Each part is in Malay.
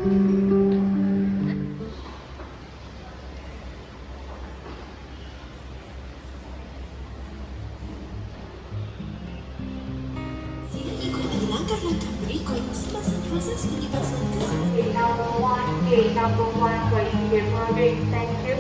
Sila ikut menyenangkan langkah berikut semasa proses penyebasan keseluruhan. Gate number one, waiting here for a thank you.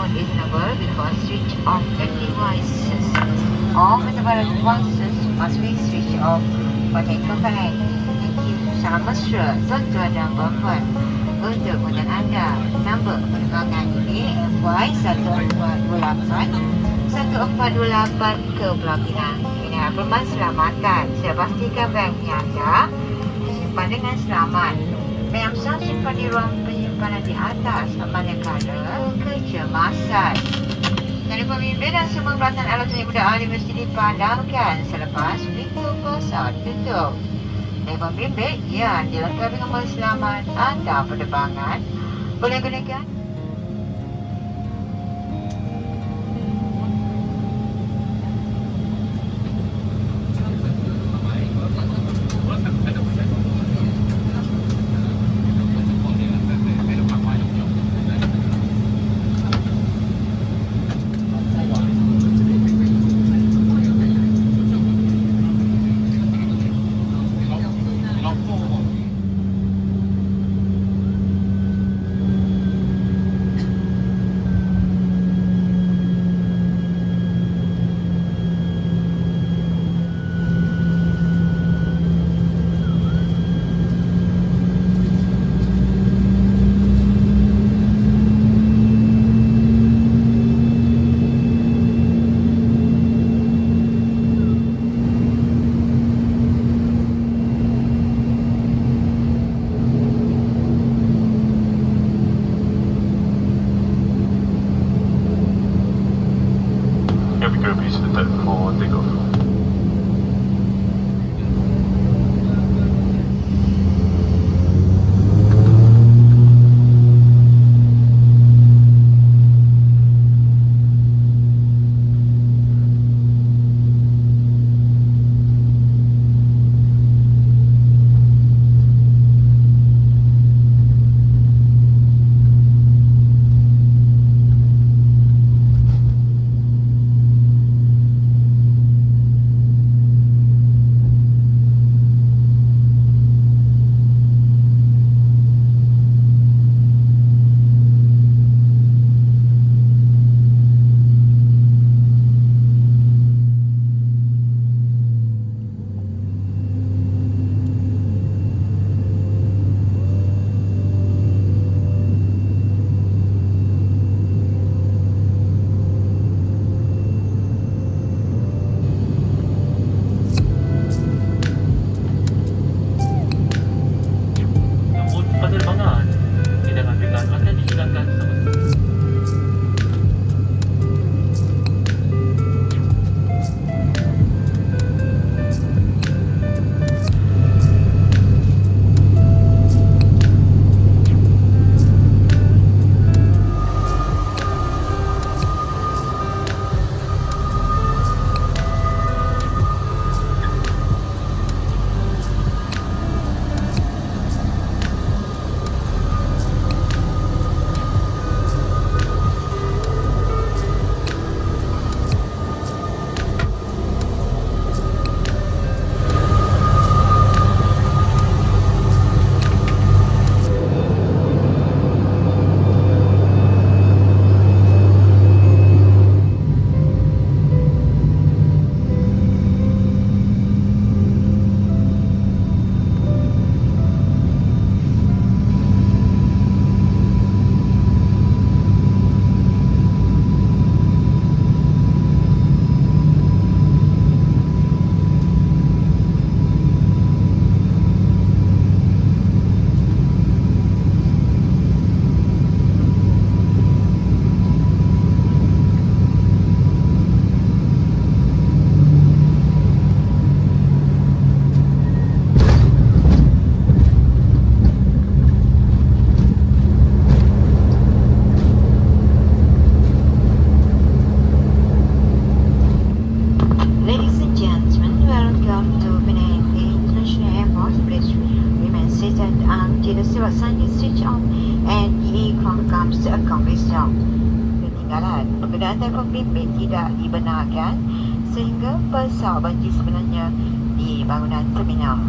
mode is enabled before switch off the devices. All metabolism devices must be switched off for take connect. Thank you. Salam mesra, tuan-tuan dan puan-puan. Untuk kemudian anda, nombor penerbangan ini FY1428 1428 ke Pulau Pinang. Ini adalah bermanselamatan. Saya pastikan banknya anda disimpan dengan selamat. Penyamsang simpan di ruang penyimpanan di atas manakala kecemasan. Telefon bimbit dan semua peralatan elektronik berdaan mesti dipandangkan selepas pintu pesawat tutup. Telefon bimbit yang dilengkapi dengan mode selamat anda penerbangan boleh gunakan the surat sign is switch on and the clock comes to accomplish job. Ketinggalan, penggunaan telefon bimbit tidak dibenarkan sehingga pesawat banjir sebenarnya di bangunan terminal.